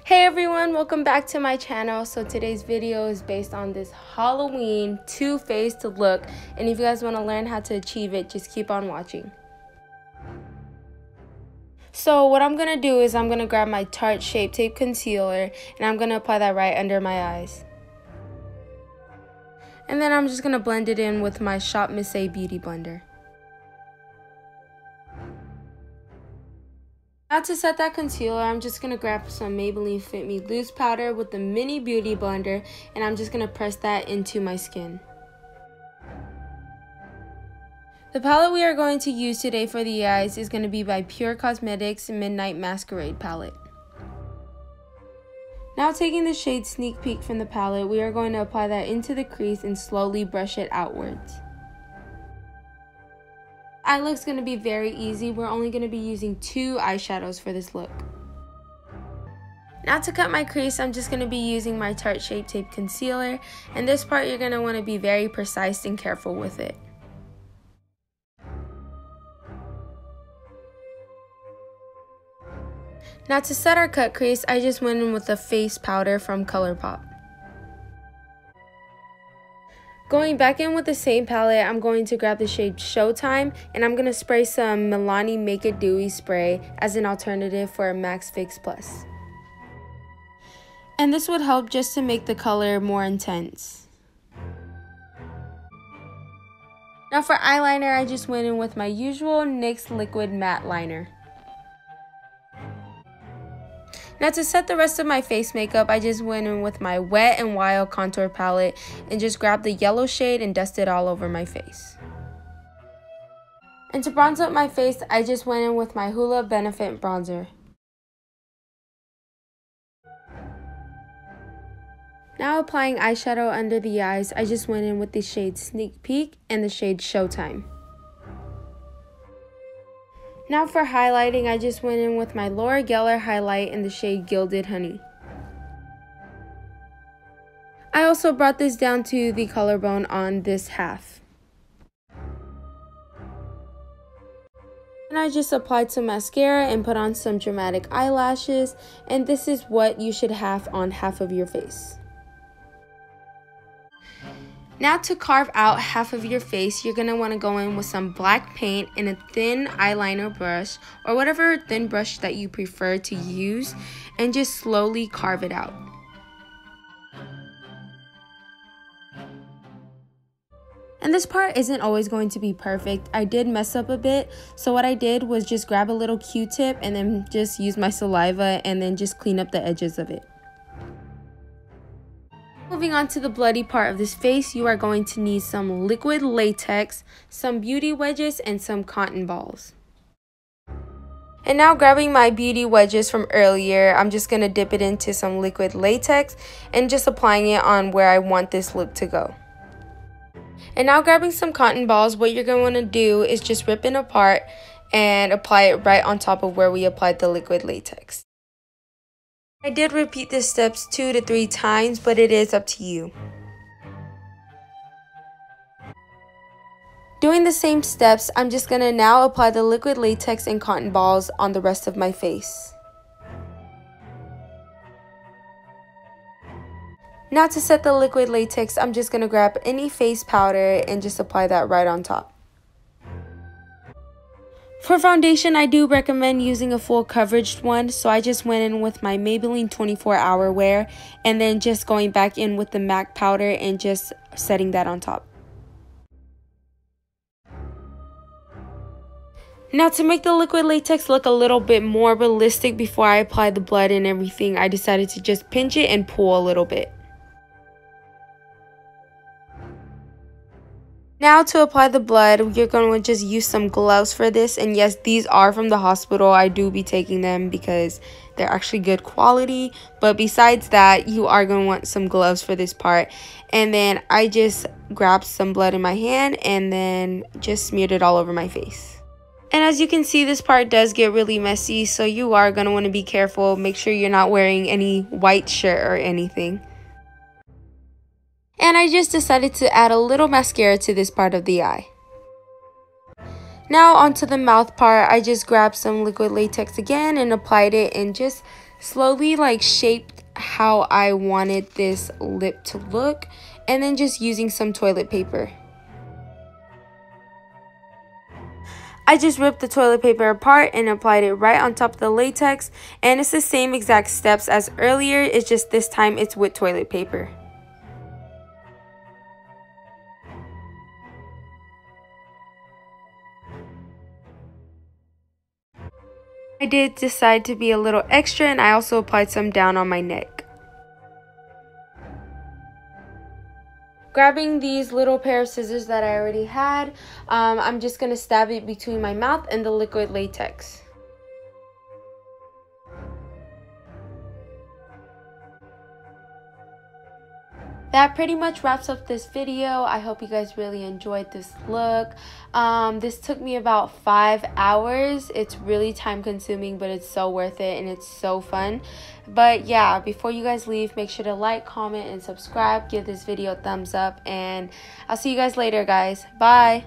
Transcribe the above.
Hey everyone, welcome back to my channel. So today's video is based on this Halloween two-faced look, and if you guys want to learn how to achieve it, just keep on watching. So what I'm going to do is I'm going to grab my Tarte Shape Tape Concealer and I'm going to apply that right under my eyes. And then I'm just going to blend it in with my Shop Miss A Beauty Blender. Now to set that concealer, I'm just going to grab some Maybelline Fit Me Loose Powder with the Mini Beauty Blender, and I'm just going to press that into my skin. The palette we are going to use today for the eyes is going to be by Pure Cosmetics Midnight Masquerade palette. Now taking the shade Sneak Peek from the palette, we are going to apply that into the crease and slowly brush it outwards. Eye look's going to be very easy. We're only going to be using 2 eyeshadows for this look. Now to cut my crease, I'm just going to be using my Tarte Shape Tape Concealer, and this part you're going to want to be very precise and careful with it. Now to set our cut crease, I just went in with the face powder from ColourPop. Going back in with the same palette, I'm going to grab the shade Showtime, and I'm going to spray some Milani Make It Dewy spray as an alternative for a MAC Fix Plus. And this would help just to make the color more intense. Now for eyeliner, I just went in with my usual NYX Liquid Matte Liner. Now to set the rest of my face makeup, I just went in with my Wet n Wild contour palette and just grabbed the yellow shade and dusted all over my face. And to bronze up my face, I just went in with my Hoola Benefit bronzer. Now applying eyeshadow under the eyes, I just went in with the shade Sneak Peek and the shade Showtime. Now for highlighting, I just went in with my Laura Geller highlight in the shade Gilded Honey. I also brought this down to the collarbone on this half. And I just applied some mascara and put on some dramatic eyelashes, and this is what you should have on half of your face. Now to carve out half of your face, you're going to want to go in with some black paint and a thin eyeliner brush or whatever thin brush that you prefer to use, and just slowly carve it out. And this part isn't always going to be perfect. I did mess up a bit, so what I did was just grab a little Q-tip and then just use my saliva and then just clean up the edges of it. Moving on to the bloody part of this face, you are going to need some liquid latex, some beauty wedges, and some cotton balls. And now grabbing my beauty wedges from earlier, I'm just going to dip it into some liquid latex and just applying it on where I want this look to go. And now grabbing some cotton balls, what you're going to want to do is just rip it apart and apply it right on top of where we applied the liquid latex. I did repeat the steps 2 to 3 times, but it is up to you. Doing the same steps, I'm just going to now apply the liquid latex and cotton balls on the rest of my face. Now to set the liquid latex, I'm just going to grab any face powder and just apply that right on top. For foundation, I do recommend using a full coverage one, so I just went in with my Maybelline 24 Hour Wear and then just going back in with the MAC powder and just setting that on top. Now to make the liquid latex look a little bit more realistic before I apply the blood and everything, I decided to just pinch it and pull a little bit. Now to apply the blood, you're going to just use some gloves for this, and yes, these are from the hospital. I do be taking them because they're actually good quality, but besides that, you are going to want some gloves for this part. And then I just grabbed some blood in my hand and then just smeared it all over my face. And as you can see, this part does get really messy, so you are going to want to be careful. Make sure you're not wearing any white shirt or anything. And I just decided to add a little mascara to this part of the eye. Now onto the mouth part, I just grabbed some liquid latex again and applied it and just slowly like shaped how I wanted this lip to look, and then just using some toilet paper. I just ripped the toilet paper apart and applied it right on top of the latex, and it's the same exact steps as earlier, it's just this time it's with toilet paper. I did decide to be a little extra, and I also applied some down on my neck. Grabbing these little pair of scissors that I already had, I'm just going to stab it between my mouth and the liquid latex. That pretty much wraps up this video. I hope you guys really enjoyed this look. This took me about 5 hours. It's really time consuming, but it's so worth it and it's so fun. But yeah, before you guys leave, make sure to like, comment, and subscribe. Give this video a thumbs up, and I'll see you guys later, guys. Bye.